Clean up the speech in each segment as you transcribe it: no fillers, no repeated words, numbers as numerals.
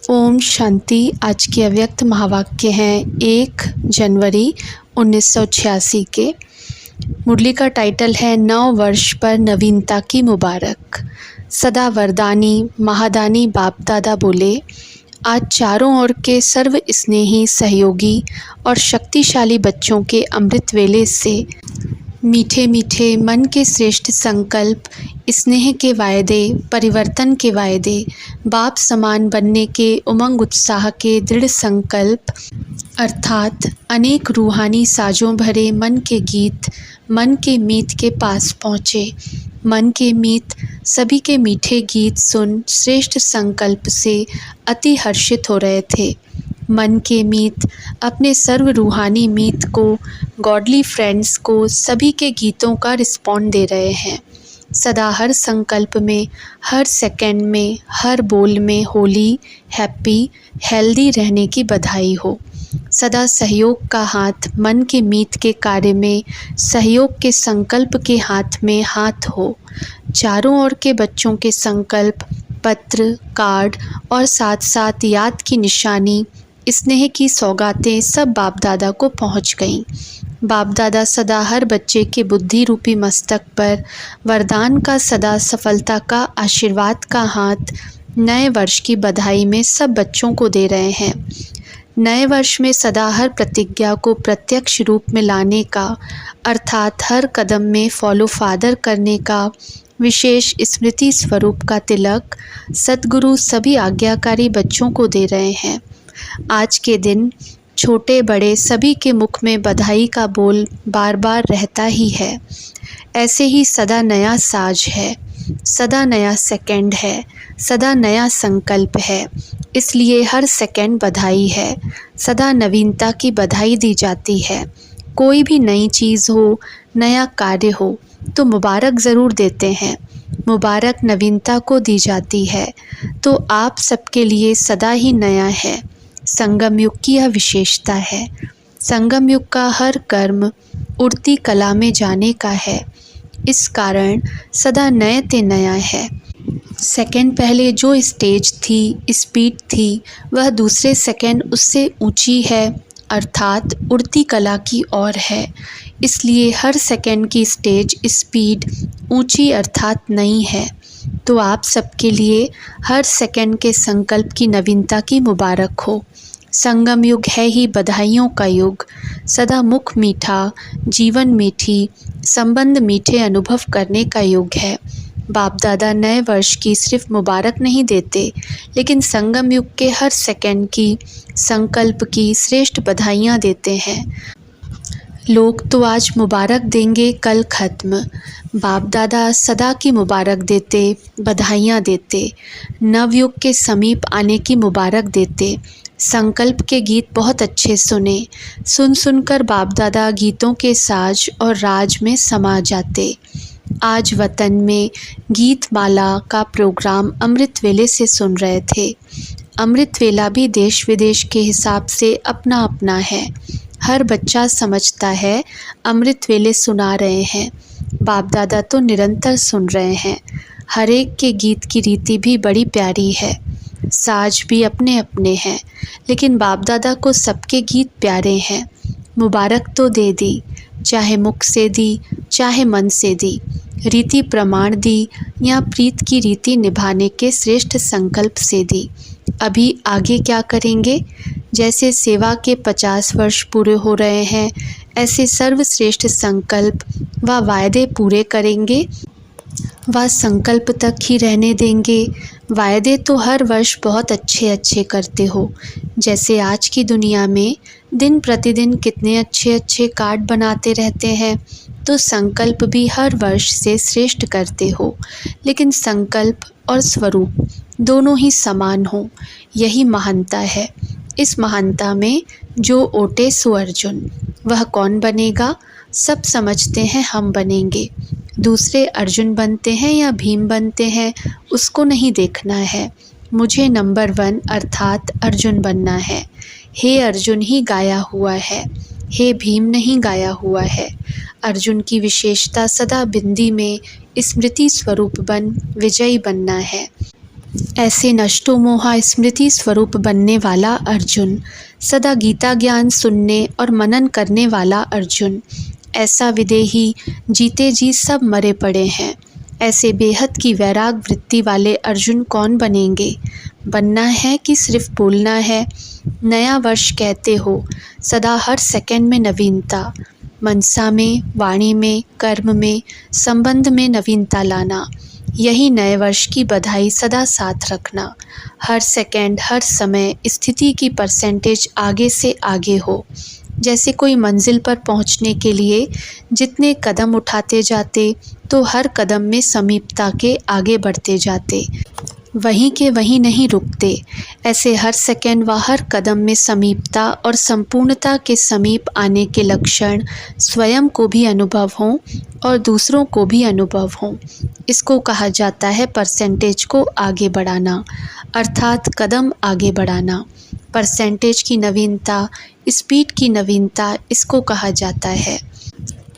ओम शांति। आज के अव्यक्त महावाक्य हैं 1 जनवरी 1986 के। मुरली का टाइटल है 9 वर्ष पर नवीनता की मुबारक। सदा वरदानी महादानी बाप दादा बोले, आज चारों ओर के सर्व स्नेही सहयोगी और शक्तिशाली बच्चों के अमृत वेले से मीठे मीठे मन के श्रेष्ठ संकल्प, स्नेह के वायदे, परिवर्तन के वायदे, बाप समान बनने के उमंग उत्साह के दृढ़ संकल्प अर्थात अनेक रूहानी साजों भरे मन के गीत मन के मीत के पास पहुँचे। मन के मीत सभी के मीठे गीत सुन श्रेष्ठ संकल्प से अति हर्षित हो रहे थे। मन के मीत अपने सर्व रूहानी मीत को, गॉडली फ्रेंड्स को सभी के गीतों का रिस्पॉन्ड दे रहे हैं। सदा हर संकल्प में, हर सेकंड में, हर बोल में होली, हैप्पी, हेल्दी रहने की बधाई हो। सदा सहयोग का हाथ मन के मीत के कार्य में, सहयोग के संकल्प के हाथ में हाथ हो। चारों ओर के बच्चों के संकल्प, पत्र, कार्ड और साथ साथ याद की निशानी, स्नेह की सौगातें सब बाप दादा को पहुंच गईं। बाप दादा सदा हर बच्चे के बुद्धि रूपी मस्तक पर वरदान का, सदा सफलता का, आशीर्वाद का हाथ नए वर्ष की बधाई में सब बच्चों को दे रहे हैं। नए वर्ष में सदा हर प्रतिज्ञा को प्रत्यक्ष रूप में लाने का अर्थात हर कदम में फॉलो फादर करने का विशेष स्मृति स्वरूप का तिलक सद्गुरु सभी आज्ञाकारी बच्चों को दे रहे हैं। आज के दिन छोटे बड़े सभी के मुख में बधाई का बोल बार बार रहता ही है। ऐसे ही सदा नया साज है, सदा नया सेकंड है, सदा नया संकल्प है, इसलिए हर सेकंड बधाई है। सदा नवीनता की बधाई दी जाती है। कोई भी नई चीज़ हो, नया कार्य हो तो मुबारक ज़रूर देते हैं। मुबारक नवीनता को दी जाती है। तो आप सबके लिए सदा ही नया है। संगम युग की यह विशेषता है। संगम युग का हर कर्म उड़ती कला में जाने का है। इस कारण सदा नए ते नया है। सेकंड पहले जो स्टेज थी, स्पीड थी, वह दूसरे सेकंड उससे ऊंची है अर्थात उड़ती कला की ओर है। इसलिए हर सेकंड की स्टेज स्पीड ऊंची अर्थात नई है। तो आप सबके लिए हर सेकंड के संकल्प की नवीनता की मुबारक हो। संगम युग है ही बधाइयों का युग। सदा मुख मीठा, जीवन मीठी, संबंध मीठे अनुभव करने का युग है। बाप दादा नए वर्ष की सिर्फ मुबारक नहीं देते, लेकिन संगम युग के हर सेकंड की संकल्प की श्रेष्ठ बधाइयाँ देते हैं। लोग तो आज मुबारक देंगे, कल ख़त्म। बाप दादा सदा की मुबारक देते, बधाइयाँ देते, नवयुग के समीप आने की मुबारक देते। संकल्प के गीत बहुत अच्छे सुने। सुन सुनकर बाप दादा गीतों के साज और राज में समा जाते। आज वतन में गीत माला का प्रोग्राम अमृत वेले से सुन रहे थे। अमृत वेला भी देश विदेश के हिसाब से अपना अपना है। हर बच्चा समझता है अमृत वेले सुना रहे हैं। बाप दादा तो निरंतर सुन रहे हैं। हर एक के गीत की रीति भी बड़ी प्यारी है। साज भी अपने अपने हैं, लेकिन बाप दादा को सबके गीत प्यारे हैं। मुबारक तो दे दी, चाहे मुख से दी, चाहे मन से दी, रीति प्रमाण दी या प्रीत की रीति निभाने के श्रेष्ठ संकल्प से दी। अभी आगे क्या करेंगे? जैसे सेवा के 50 वर्ष पूरे हो रहे हैं, ऐसे सर्वश्रेष्ठ संकल्प व वायदे पूरे करेंगे व संकल्प तक ही रहने देंगे। वायदे तो हर वर्ष बहुत अच्छे अच्छे करते हो। जैसे आज की दुनिया में दिन प्रतिदिन कितने अच्छे अच्छे कार्ड बनाते रहते हैं, तो संकल्प भी हर वर्ष से श्रेष्ठ करते हो। लेकिन संकल्प और स्वरूप दोनों ही समान हो, यही महानता है। इस महानता में जो ओटे सो अर्जुन, वह कौन बनेगा? सब समझते हैं हम बनेंगे। दूसरे अर्जुन बनते हैं या भीम बनते हैं, उसको नहीं देखना है। मुझे नंबर 1 अर्थात अर्जुन बनना है। हे अर्जुन ही गाया हुआ है, हे भीम नहीं गाया हुआ है। अर्जुन की विशेषता सदा बिंदी में स्मृति स्वरूप बन विजयी बनना है। ऐसे नष्टो मोहा स्मृति स्वरूप बनने वाला अर्जुन, सदा गीता ज्ञान सुनने और मनन करने वाला अर्जुन, ऐसा विदेही जीते जी सब मरे पड़े हैं। ऐसे बेहद की वैराग वृत्ति वाले अर्जुन कौन बनेंगे? बनना है कि सिर्फ बोलना है? नया वर्ष कहते हो, सदा हर सेकंड में नवीनता, मनसा में, वाणी में, कर्म में, संबंध में नवीनता लाना, यही नए वर्ष की बधाई सदा साथ रखना। हर सेकंड, हर समय स्थिति की परसेंटेज आगे से आगे हो। जैसे कोई मंजिल पर पहुंचने के लिए जितने कदम उठाते जाते तो हर कदम में समीपता के आगे बढ़ते जाते, वहीं के वहीं नहीं रुकते। ऐसे हर सेकंड व हर कदम में समीपता और संपूर्णता के समीप आने के लक्षण स्वयं को भी अनुभव हों और दूसरों को भी अनुभव हों। इसको कहा जाता है परसेंटेज को आगे बढ़ाना, अर्थात कदम आगे बढ़ाना। परसेंटेज की नवीनता, स्पीड की नवीनता, इसको कहा जाता है।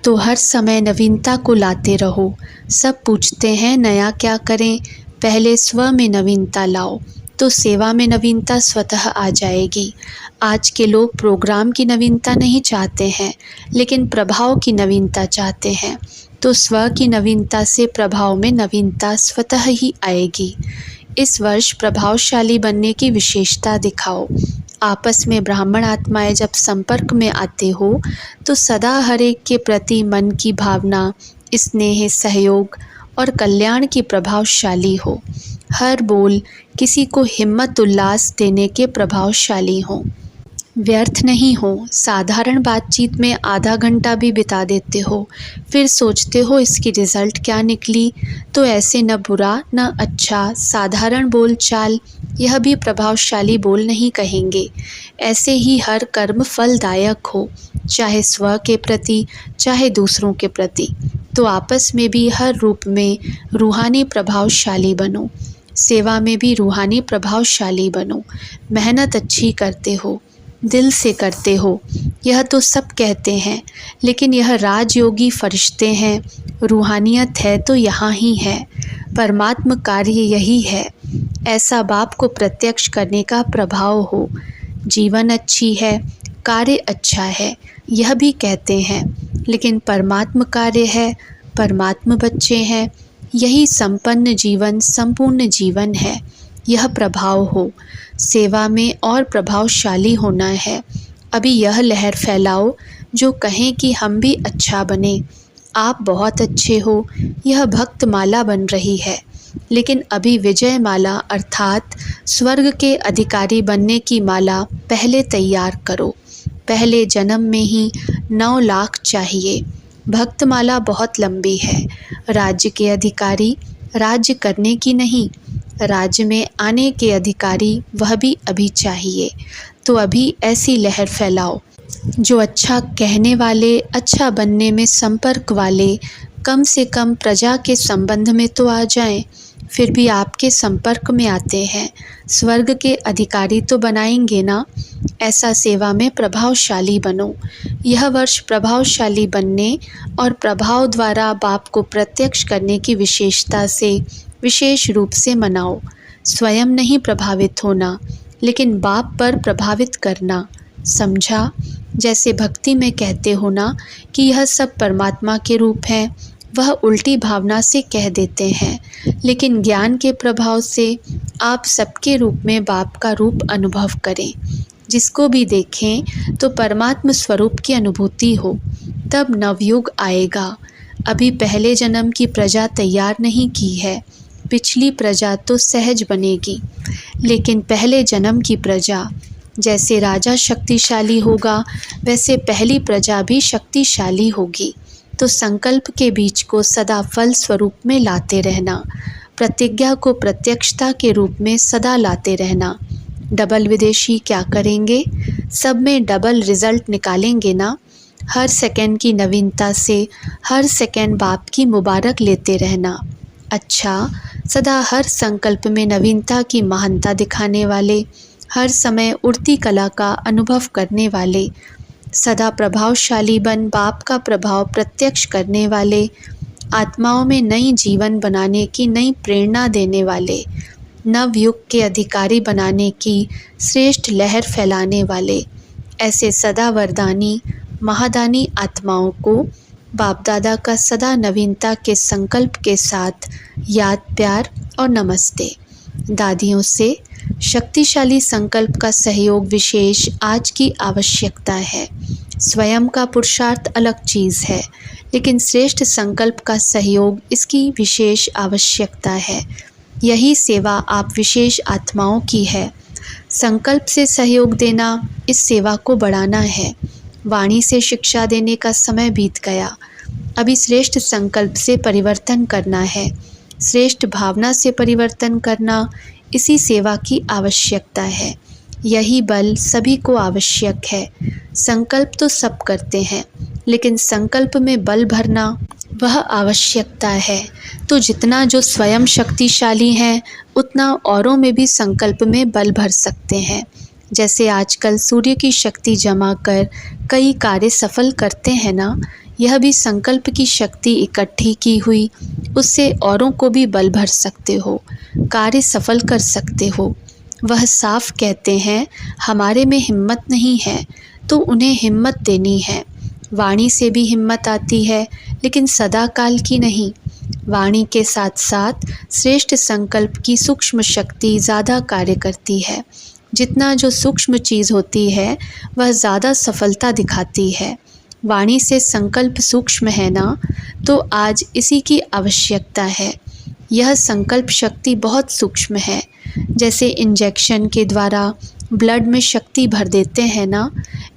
तो हर समय नवीनता को लाते रहो। सब पूछते हैं नया क्या करें? पहले स्व में नवीनता लाओ तो सेवा में नवीनता स्वतः आ जाएगी। आज के लोग प्रोग्राम की नवीनता नहीं चाहते हैं, लेकिन प्रभाव की नवीनता चाहते हैं। तो स्व की नवीनता से प्रभाव में नवीनता स्वतः ही आएगी। इस वर्ष प्रभावशाली बनने की विशेषता दिखाओ। आपस में ब्राह्मण आत्माएं जब संपर्क में आते हो तो सदा हर एक के प्रति मन की भावना, स्नेह, सहयोग और कल्याण की प्रभावशाली हो। हर बोल किसी को हिम्मत उल्लास देने के प्रभावशाली हो, व्यर्थ नहीं हो। साधारण बातचीत में आधा घंटा भी बिता देते हो, फिर सोचते हो इसकी रिज़ल्ट क्या निकली, तो ऐसे न बुरा न अच्छा साधारण बोल चाल, यह भी प्रभावशाली बोल नहीं कहेंगे। ऐसे ही हर कर्म फलदायक हो, चाहे स्व के प्रति चाहे दूसरों के प्रति। तो आपस में भी हर रूप में रूहानी प्रभावशाली बनो, सेवा में भी रूहानी प्रभावशाली बनो। मेहनत अच्छी करते हो, दिल से करते हो, यह तो सब कहते हैं, लेकिन यह राजयोगी फरिश्ते हैं। रूहानियत है तो यहाँ ही है, परमात्म कार्य यही है। ऐसा बाप को प्रत्यक्ष करने का प्रभाव हो। जीवन अच्छी है, कार्य अच्छा है, यह भी कहते हैं, लेकिन परमात्म कार्य है, परमात्म बच्चे हैं, यही संपन्न जीवन संपूर्ण जीवन है, यह प्रभाव हो। सेवा में और प्रभावशाली होना है। अभी यह लहर फैलाओ जो कहें कि हम भी अच्छा बने, आप बहुत अच्छे हो, यह भक्त माला बन रही है। लेकिन अभी विजय माला अर्थात स्वर्ग के अधिकारी बनने की माला पहले तैयार करो। पहले जन्म में ही 9 लाख चाहिए। भक्तमाला बहुत लंबी है। राज्य के अधिकारी राज्य करने की नहीं, राज्य में आने के अधिकारी वह भी अभी चाहिए। तो अभी ऐसी लहर फैलाओ जो अच्छा कहने वाले, अच्छा बनने में संपर्क वाले कम से कम प्रजा के संबंध में तो आ जाएं, फिर भी आपके संपर्क में आते हैं। स्वर्ग के अधिकारी तो बनाएंगे ना। ऐसा सेवा में प्रभावशाली बनो। यह वर्ष प्रभावशाली बनने और प्रभाव द्वारा बाप को प्रत्यक्ष करने की विशेषता से विशेष रूप से मनाओ। स्वयं नहीं प्रभावित होना, लेकिन बाप पर प्रभावित करना। समझा? जैसे भक्ति में कहते हो ना कि यह सब परमात्मा के रूप हैं, वह उल्टी भावना से कह देते हैं, लेकिन ज्ञान के प्रभाव से आप सबके रूप में बाप का रूप अनुभव करें। जिसको भी देखें तो परमात्म स्वरूप की अनुभूति हो, तब नवयुग आएगा। अभी पहले जन्म की प्रजा तैयार नहीं की है, पिछली प्रजा तो सहज बनेगी, लेकिन पहले जन्म की प्रजा, जैसे राजा शक्तिशाली होगा वैसे पहली प्रजा भी शक्तिशाली होगी। तो संकल्प के बीज को सदा फल स्वरूप में लाते रहना, प्रतिज्ञा को प्रत्यक्षता के रूप में सदा लाते रहना। डबल विदेशी क्या करेंगे? सब में डबल रिजल्ट निकालेंगे ना। हर सेकंड की नवीनता से हर सेकंड बाप की मुबारक लेते रहना। अच्छा, सदा हर संकल्प में नवीनता की महानता दिखाने वाले, हर समय उड़ती कला का अनुभव करने वाले, सदा प्रभावशाली बन बाप का प्रभाव प्रत्यक्ष करने वाले, आत्माओं में नई जीवन बनाने की नई प्रेरणा देने वाले, नवयुग के अधिकारी बनाने की श्रेष्ठ लहर फैलाने वाले ऐसे सदा वरदानी महादानी आत्माओं को बाप दादा का सदा नवीनता के संकल्प के साथ याद, प्यार और नमस्ते। दादियों से शक्तिशाली संकल्प का सहयोग विशेष आज की आवश्यकता है। स्वयं का पुरुषार्थ अलग चीज़ है, लेकिन श्रेष्ठ संकल्प का सहयोग इसकी विशेष आवश्यकता है। यही सेवा आप विशेष आत्माओं की है। संकल्प से सहयोग देना इस सेवा को बढ़ाना है। वाणी से शिक्षा देने का समय बीत गया, अभी श्रेष्ठ संकल्प से परिवर्तन करना है। श्रेष्ठ भावना से परिवर्तन करना इसी सेवा की आवश्यकता है। यही बल सभी को आवश्यक है। संकल्प तो सब करते हैं, लेकिन संकल्प में बल भरना वह आवश्यकता है। तो जितना जो स्वयं शक्तिशाली हैं, उतना औरों में भी संकल्प में बल भर सकते हैं। जैसे आजकल सूर्य की शक्ति जमा कर कई कार्य सफल करते हैं ना, यह भी संकल्प की शक्ति इकट्ठी की हुई, उससे औरों को भी बल भर सकते हो, कार्य सफल कर सकते हो। वह साफ कहते हैं हमारे में हिम्मत नहीं है, तो उन्हें हिम्मत देनी है। वाणी से भी हिम्मत आती है, लेकिन सदा काल की नहीं। वाणी के साथ साथ श्रेष्ठ संकल्प की सूक्ष्म शक्ति ज़्यादा कार्य करती है। जितना जो सूक्ष्म चीज़ होती है, वह ज़्यादा सफलता दिखाती है। वाणी से संकल्प सूक्ष्म है ना, तो आज इसी की आवश्यकता है। यह संकल्प शक्ति बहुत सूक्ष्म है। जैसे इंजेक्शन के द्वारा ब्लड में शक्ति भर देते हैं ना,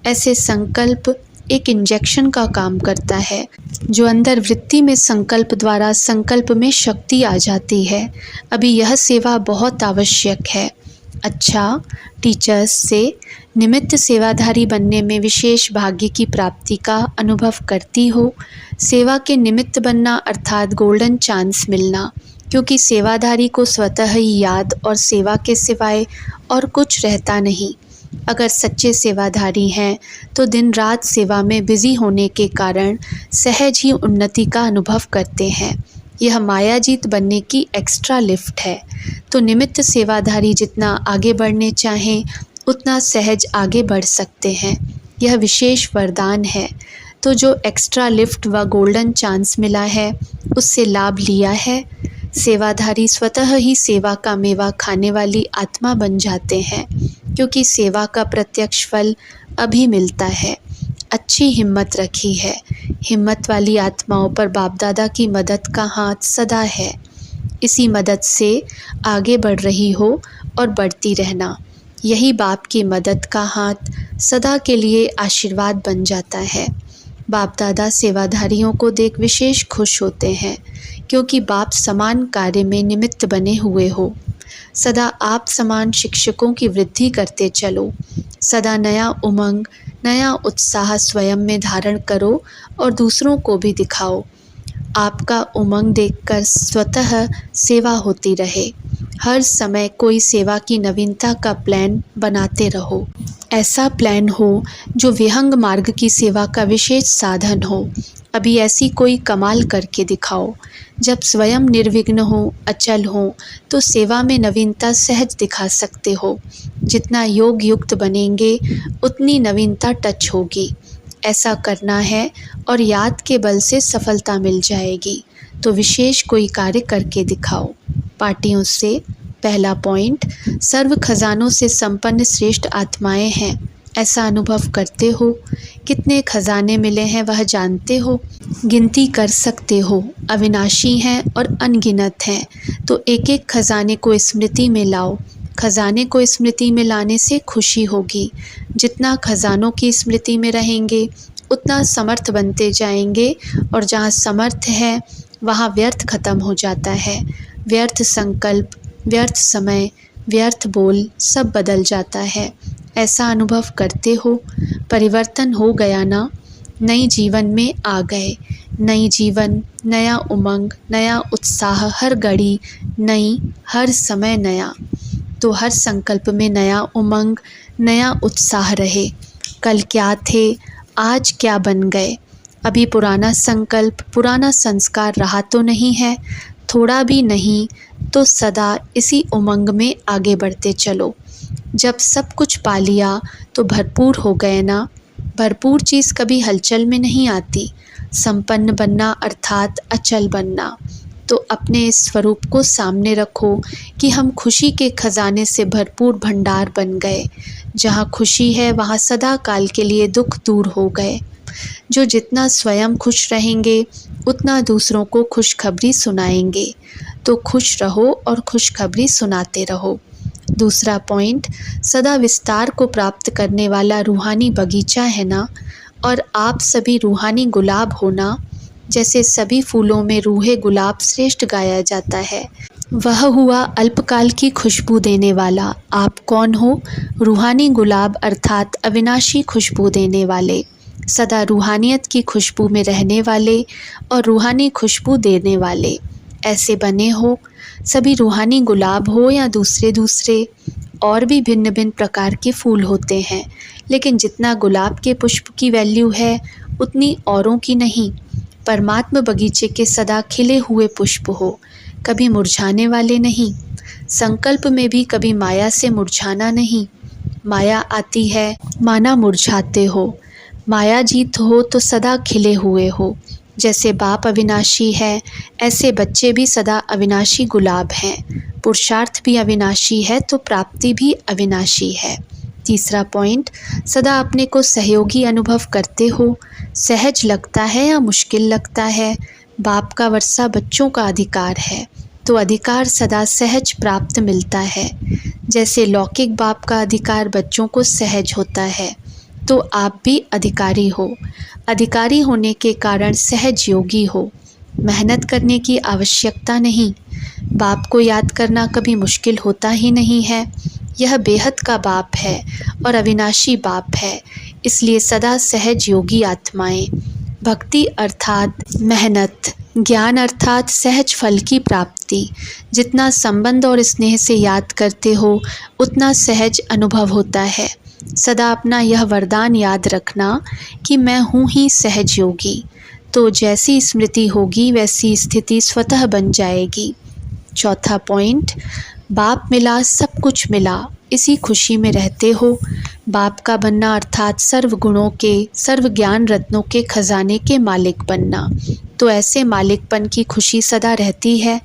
ऐसे संकल्प एक इंजेक्शन का काम करता है, जो अंदर वृत्ति में संकल्प द्वारा संकल्प में शक्ति आ जाती है। अभी यह सेवा बहुत आवश्यक है। अच्छा, टीचर्स से निमित्त सेवाधारी बनने में विशेष भाग्य की प्राप्ति का अनुभव करती हो। सेवा के निमित्त बनना अर्थात गोल्डन चांस मिलना, क्योंकि सेवाधारी को स्वतः ही याद और सेवा के सिवाय और कुछ रहता नहीं। अगर सच्चे सेवाधारी हैं तो दिन रात सेवा में बिजी होने के कारण सहज ही उन्नति का अनुभव करते हैं। यह मायाजीत बनने की एक्स्ट्रा लिफ्ट है। तो निमित्त सेवाधारी जितना आगे बढ़ने चाहें, उतना सहज आगे बढ़ सकते हैं। यह विशेष वरदान है। तो जो एक्स्ट्रा लिफ्ट व गोल्डन चांस मिला है, उससे लाभ लिया है। सेवाधारी स्वतः ही सेवा का मेवा खाने वाली आत्मा बन जाते हैं, क्योंकि सेवा का प्रत्यक्ष फल अभी मिलता है। अच्छी हिम्मत रखी है। हिम्मत वाली आत्माओं पर बाप दादा की मदद का हाथ सदा है। इसी मदद से आगे बढ़ रही हो और बढ़ती रहना। यही बाप की मदद का हाथ सदा के लिए आशीर्वाद बन जाता है। बाप दादा सेवाधारियों को देख विशेष खुश होते हैं, क्योंकि बाप समान कार्य में निमित्त बने हुए हो। सदा आप समान शिक्षकों की वृद्धि करते चलो। सदा नया उमंग, नया उत्साह स्वयं में धारण करो और दूसरों को भी दिखाओ। आपका उमंग देखकर स्वतः सेवा होती रहे। हर समय कोई सेवा की नवीनता का प्लान बनाते रहो। ऐसा प्लान हो जो विहंग मार्ग की सेवा का विशेष साधन हो। अभी ऐसी कोई कमाल करके दिखाओ। जब स्वयं निर्विघ्न हो, अचल हो, तो सेवा में नवीनता सहज दिखा सकते हो। जितना योग युक्त बनेंगे, उतनी नवीनता टच होगी। ऐसा करना है और याद के बल से सफलता मिल जाएगी। तो विशेष कोई कार्य करके दिखाओ। पार्टियों से पहला पॉइंट, सर्व खजानों से संपन्न श्रेष्ठ आत्माएं हैं, ऐसा अनुभव करते हो। कितने खजाने मिले हैं वह जानते हो, गिनती कर सकते हो। अविनाशी हैं और अनगिनत हैं। तो एक एक खजाने को स्मृति में लाओ। खजाने को स्मृति में लाने से खुशी होगी। जितना खजानों की स्मृति में रहेंगे, उतना समर्थ बनते जाएंगे। और जहाँ समर्थ है, वहाँ व्यर्थ खत्म हो जाता है। व्यर्थ संकल्प, व्यर्थ समय, व्यर्थ बोल सब बदल जाता है। ऐसा अनुभव करते हो। परिवर्तन हो गया ना, नई जीवन में आ गए। नई जीवन, नया उमंग, नया उत्साह, हर घड़ी नई, हर समय नया। तो हर संकल्प में नया उमंग, नया उत्साह रहे। कल क्या थे, आज क्या बन गए। अभी पुराना संकल्प, पुराना संस्कार रहा तो नहीं है, थोड़ा भी नहीं तो सदा इसी उमंग में आगे बढ़ते चलो। जब सब कुछ पा लिया तो भरपूर हो गए ना। भरपूर चीज़ कभी हलचल में नहीं आती। संपन्न बनना अर्थात अचल बनना। तो अपने इस स्वरूप को सामने रखो कि हम खुशी के खजाने से भरपूर भंडार बन गए। जहाँ खुशी है वहाँ सदा काल के लिए दुख दूर हो गए। जो जितना स्वयं खुश रहेंगे उतना दूसरों को खुशखबरी सुनाएंगे। तो खुश रहो और खुशखबरी सुनाते रहो। दूसरा पॉइंट, सदा विस्तार को प्राप्त करने वाला रूहानी बगीचा है ना, और आप सभी रूहानी गुलाब हो ना। जैसे सभी फूलों में रूहे गुलाब श्रेष्ठ गाया जाता है, वह हुआ अल्पकाल की खुशबू देने वाला। आप कौन हो? रूहानी गुलाब अर्थात अविनाशी खुशबू देने वाले, सदा रूहानियत की खुशबू में रहने वाले और रूहानी खुशबू देने वाले। ऐसे बने हो। सभी रूहानी गुलाब हो या दूसरे दूसरे और भी भिन्न भिन्न प्रकार के फूल होते हैं, लेकिन जितना गुलाब के पुष्प की वैल्यू है उतनी औरों की नहीं। परमात्मा बगीचे के सदा खिले हुए पुष्प हो, कभी मुरझाने वाले नहीं। संकल्प में भी कभी माया से मुरझाना नहीं। माया आती है माना मुरझाते हो, माया जीत हो तो सदा खिले हुए हो। जैसे बाप अविनाशी है ऐसे बच्चे भी सदा अविनाशी गुलाब हैं। पुरुषार्थ भी अविनाशी है तो प्राप्ति भी अविनाशी है। तीसरा पॉइंट, सदा अपने को सहयोगी अनुभव करते हो। सहज लगता है या मुश्किल लगता है, बाप का वर्षा बच्चों का अधिकार है, तो अधिकार सदा सहज प्राप्त मिलता है। जैसे लौकिक बाप का अधिकार बच्चों को सहज होता है, तो आप भी अधिकारी हो। अधिकारी होने के कारण सहज योगी हो। मेहनत करने की आवश्यकता नहीं। बाप को याद करना कभी मुश्किल होता ही नहीं है। यह बेहद का बाप है और अविनाशी बाप है, इसलिए सदा सहज योगी आत्माएं। भक्ति अर्थात मेहनत, ज्ञान अर्थात सहज फल की प्राप्ति। जितना संबंध और स्नेह से याद करते हो उतना सहज अनुभव होता है। सदा अपना यह वरदान याद रखना कि मैं हूँ ही सहज योगी, तो जैसी स्मृति होगी वैसी स्थिति स्वतः बन जाएगी। चौथा पॉइंट, बाप मिला सब कुछ मिला, इसी खुशी में रहते हो। बाप का बनना अर्थात सर्व गुणों के, सर्व ज्ञान रत्नों के खजाने के मालिक बनना, तो ऐसे मालिकपन की खुशी सदा रहती है।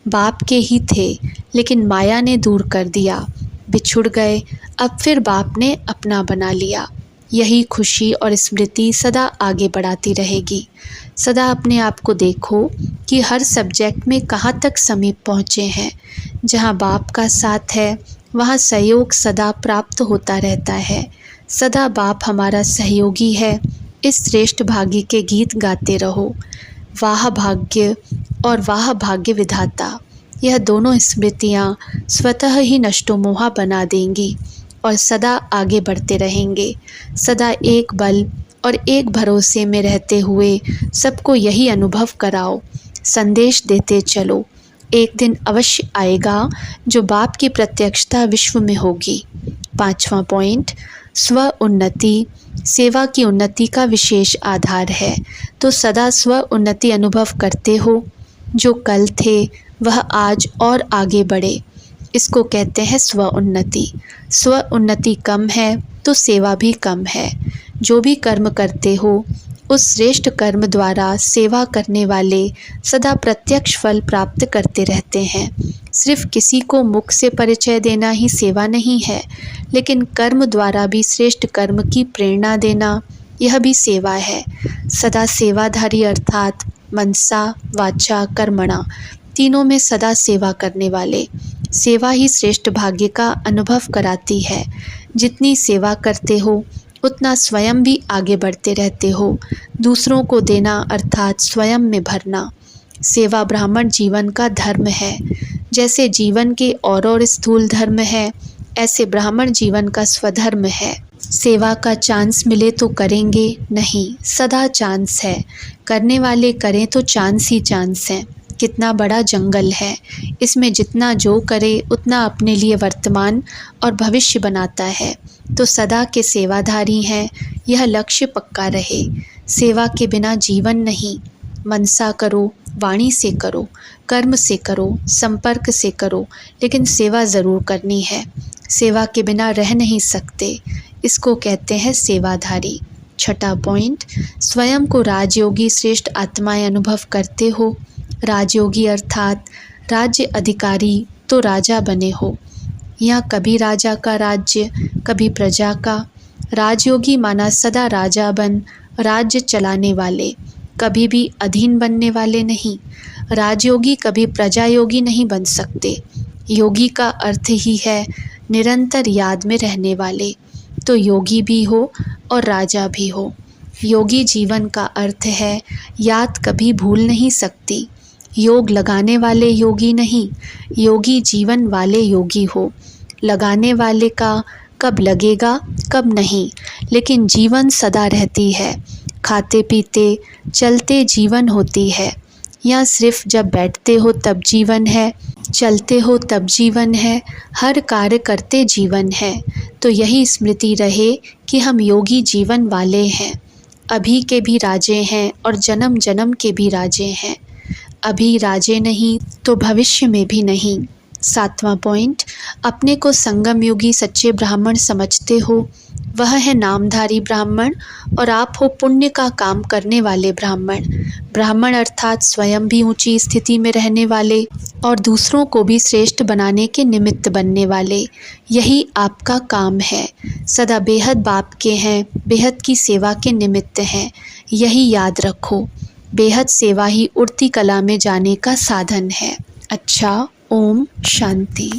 बाप के ही थे लेकिन माया ने दूर कर दिया, बिछुड़ गए, अब फिर बाप ने अपना बना लिया। यही खुशी और स्मृति सदा आगे बढ़ाती रहेगी। सदा अपने आप को देखो कि हर सब्जेक्ट में कहाँ तक समीप पहुँचे हैं। जहाँ बाप का साथ है वहाँ सहयोग सदा प्राप्त होता रहता है। सदा बाप हमारा सहयोगी है। इस श्रेष्ठ भाग्य के गीत गाते रहो। वाह भाग्य और वाह भाग्य विधाता, यह दोनों स्मृतियाँ स्वतः ही नष्टो मोहा बना देंगी और सदा आगे बढ़ते रहेंगे। सदा एक बल और एक भरोसे में रहते हुए सबको यही अनुभव कराओ। संदेश देते चलो। एक दिन अवश्य आएगा जो बाप की प्रत्यक्षता विश्व में होगी। पांचवा पॉइंट, स्व उन्नति सेवा की उन्नति का विशेष आधार है, तो सदा स्व उन्नति अनुभव करते हो। जो कल थे वह आज और आगे बढ़े, इसको कहते हैं स्व उन्नति। स्व उन्नति कम है तो सेवा भी कम है। जो भी कर्म करते हो उस श्रेष्ठ कर्म द्वारा सेवा करने वाले सदा प्रत्यक्ष फल प्राप्त करते रहते हैं। सिर्फ किसी को मुख से परिचय देना ही सेवा नहीं है, लेकिन कर्म द्वारा भी श्रेष्ठ कर्म की प्रेरणा देना, यह भी सेवा है। सदा सेवाधारी अर्थात मनसा वाचा कर्मणा, तीनों में सदा सेवा करने वाले। सेवा ही श्रेष्ठ भाग्य का अनुभव कराती है। जितनी सेवा करते हो उतना स्वयं भी आगे बढ़ते रहते हो। दूसरों को देना अर्थात स्वयं में भरना। सेवा ब्राह्मण जीवन का धर्म है। जैसे जीवन के और स्थूल धर्म है, ऐसे ब्राह्मण जीवन का स्वधर्म है। सेवा का चांस मिले तो करेंगे, नहीं सदा चांस है। करने वाले करें तो चांस ही चांस है। कितना बड़ा जंगल है, इसमें जितना जो करे उतना अपने लिए वर्तमान और भविष्य बनाता है। तो सदा के सेवाधारी हैं, यह लक्ष्य पक्का रहे। सेवा के बिना जीवन नहीं। मनसा करो, वाणी से करो, कर्म से करो, संपर्क से करो, लेकिन सेवा ज़रूर करनी है। सेवा के बिना रह नहीं सकते, इसको कहते हैं सेवाधारी। छठा पॉइंट, स्वयं को राजयोगी श्रेष्ठ आत्माएं अनुभव करते हो। राजयोगी अर्थात राज्य अधिकारी तो राजा बने हो। यहाँ कभी राजा का राज्य, कभी प्रजा का। राजयोगी माना सदा राजा बन राज्य चलाने वाले, कभी भी अधीन बनने वाले नहीं। राजयोगी कभी प्रजायोगी नहीं बन सकते। योगी का अर्थ ही है निरंतर याद में रहने वाले, तो योगी भी हो और राजा भी हो। योगी जीवन का अर्थ है याद कभी भूल नहीं सकती। योग लगाने वाले योगी नहीं, योगी जीवन वाले योगी हो। लगाने वाले का कब लगेगा कब नहीं, लेकिन जीवन सदा रहती है। खाते पीते चलते जीवन होती है। या सिर्फ जब बैठते हो तब जीवन है, चलते हो तब जीवन है, हर कार्य करते जीवन है। तो यही स्मृति रहे कि हम योगी जीवन वाले हैं। अभी के भी राजे हैं और जन्म जन्म के भी राजे हैं। अभी राजे नहीं तो भविष्य में भी नहीं। सातवां पॉइंट, अपने को संगम योगी सच्चे ब्राह्मण समझते हो। वह है नामधारी ब्राह्मण और आप हो पुण्य का काम करने वाले ब्राह्मण। ब्राह्मण अर्थात स्वयं भी ऊंची स्थिति में रहने वाले और दूसरों को भी श्रेष्ठ बनाने के निमित्त बनने वाले। यही आपका काम है। सदा बेहद बाप के हैं, बेहद की सेवा के निमित्त हैं। यही याद रखो। बेहद सेवा ही उड़ती कला में जाने का साधन है। अच्छा, ओम शांति।